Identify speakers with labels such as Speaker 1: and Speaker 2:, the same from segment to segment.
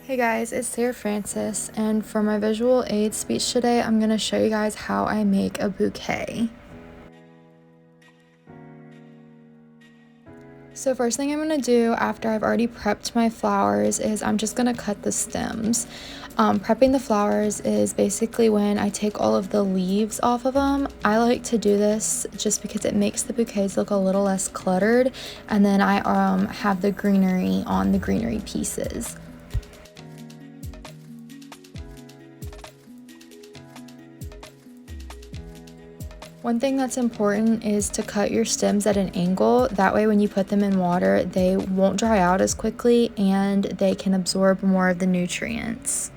Speaker 1: Hey guys, it's Sara-Frances, and for my visual aid speech today, I'm going to show you guys how I make a bouquet. So first thing I'm going to do after I've already prepped my flowers is I'm just going to cut the stems. Prepping the flowers is basically when I take all of the leaves off of them. I like to do this just because it makes the bouquets look a little less cluttered, and then I have the greenery on the greenery pieces. One thing that's important is to cut your stems at an angle. That way when you put them in water, they won't dry out as quickly and they can absorb more of the nutrients.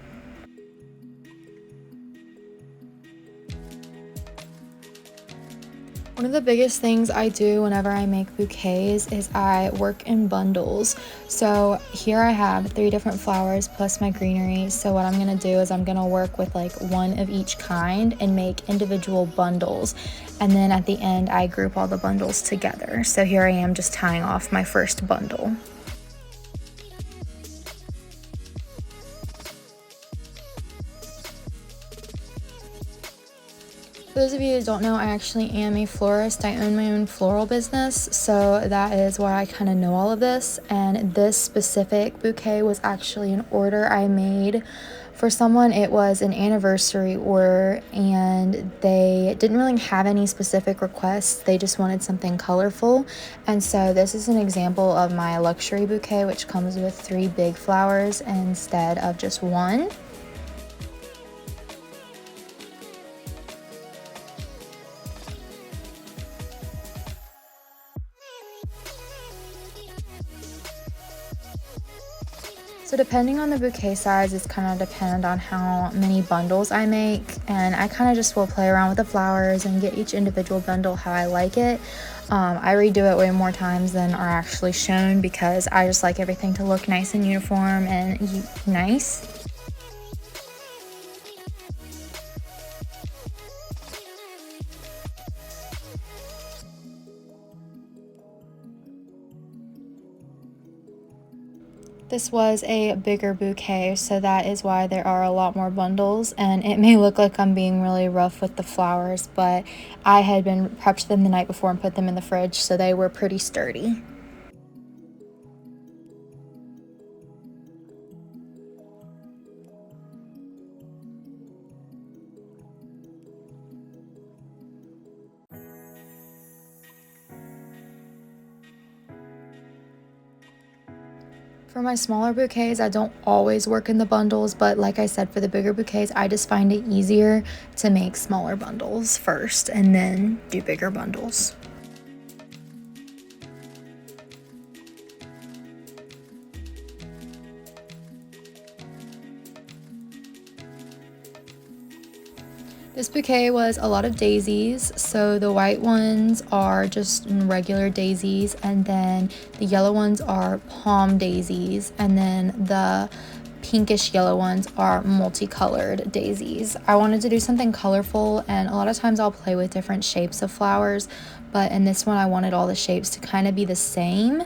Speaker 1: One of the biggest things I do whenever I make bouquets is I work in bundles. So here I have 3 different flowers plus my greenery. So what I'm going to do is I'm going to work with like one of each kind and make individual bundles. And then at the end I group all the bundles together. So here I am just tying off my first bundle. For those of you who don't know, I actually am a florist. I own my own floral business, so that is why I kind of know all of this. And this specific bouquet was actually an order I made for someone. It was an anniversary order, and they didn't really have any specific requests. They just wanted something colorful. And so this is an example of my luxury bouquet, which comes with 3 big flowers instead of just 1. So depending on the bouquet size, it's kind of depend on how many bundles I make, and I kind of just will play around with the flowers and get each individual bundle how I like it. I redo it way more times than are actually shown because I just like everything to look nice and uniform and nice. This was a bigger bouquet, so that is why there are a lot more bundles, and it may look like I'm being really rough with the flowers, but I had been prepped them the night before and put them in the fridge, so they were pretty sturdy. For my smaller bouquets, I don't always work in the bundles, but like I said, for the bigger bouquets, I just find it easier to make smaller bundles first and then do bigger bundles. This bouquet was a lot of daisies, so the white ones are just regular daisies, and then the yellow ones are palm daisies, and then the pinkish yellow ones are multicolored daisies. I wanted to do something colorful, and a lot of times I'll play with different shapes of flowers, but in this one I wanted all the shapes to kind of be the same.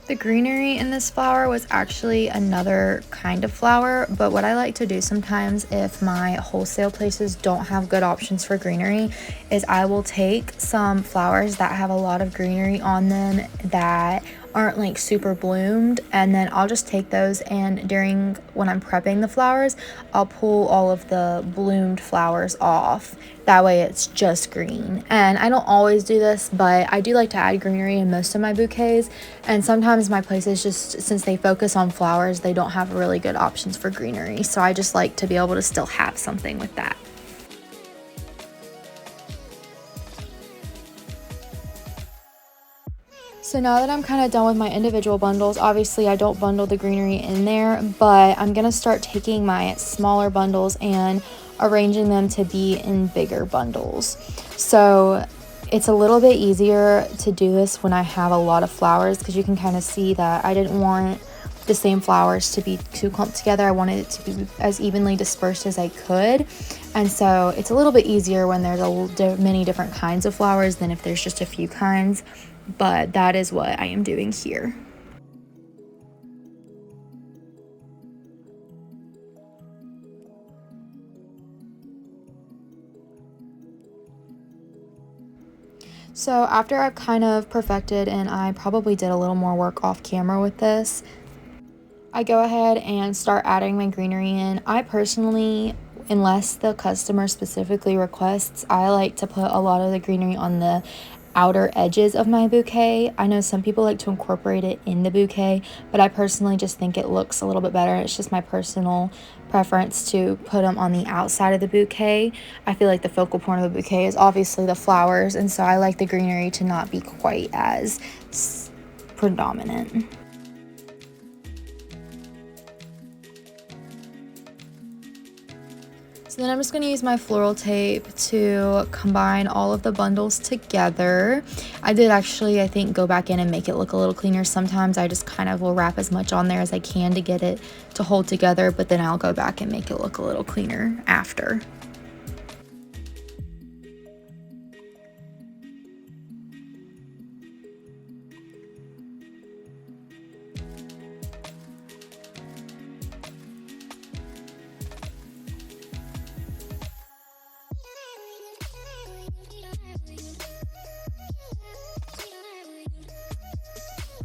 Speaker 1: The greenery in this flower was actually another kind of flower, but what I like to do sometimes if my wholesale places don't have good options for greenery is I will take some flowers that have a lot of greenery on them that aren't like super bloomed, and then I'll just take those, and when I'm prepping the flowers, I'll pull all of the bloomed flowers off. That way it's just green. And I don't always do this, but I do like to add greenery in most of my bouquets, and sometimes my places, just since they focus on flowers, they don't have really good options for greenery, so I just like to be able to still have something with that. So now that I'm kind of done with my individual bundles, obviously I don't bundle the greenery in there, but I'm going to start taking my smaller bundles and arranging them to be in bigger bundles. So It's a little bit easier to do this when I have a lot of flowers, because you can kind of see that I didn't want the same flowers to be too clumped together. I wanted it to be as evenly dispersed as I could. And so it's a little bit easier when there's many different kinds of flowers than if there's just a few kinds. But that is what I am doing here. So after I've kind of perfected, and I probably did a little more work off camera with this, I go ahead and start adding my greenery in. I personally, unless the customer specifically requests, I like to put a lot of the greenery on the outer edges of my bouquet. I know some people like to incorporate it in the bouquet, but I personally just think it looks a little bit better. It's just my personal preference to put them on the outside of the bouquet. I feel like the focal point of the bouquet is obviously the flowers, and so I like the greenery to not be quite as predominant. So then I'm just going to use my floral tape to combine all of the bundles together. I did actually, I think, go back in and make it look a little cleaner. Sometimes I just kind of will wrap as much on there as I can to get it to hold together, but then I'll go back and make it look a little cleaner after.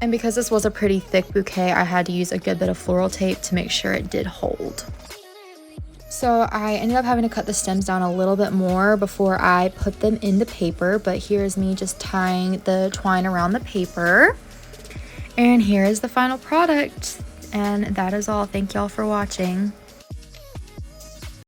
Speaker 1: And because this was a pretty thick bouquet, I had to use a good bit of floral tape to make sure it did hold. So I ended up having to cut the stems down a little bit more before I put them in the paper, but here's me just tying the twine around the paper. And here is the final product. And that is all. Thank y'all for watching.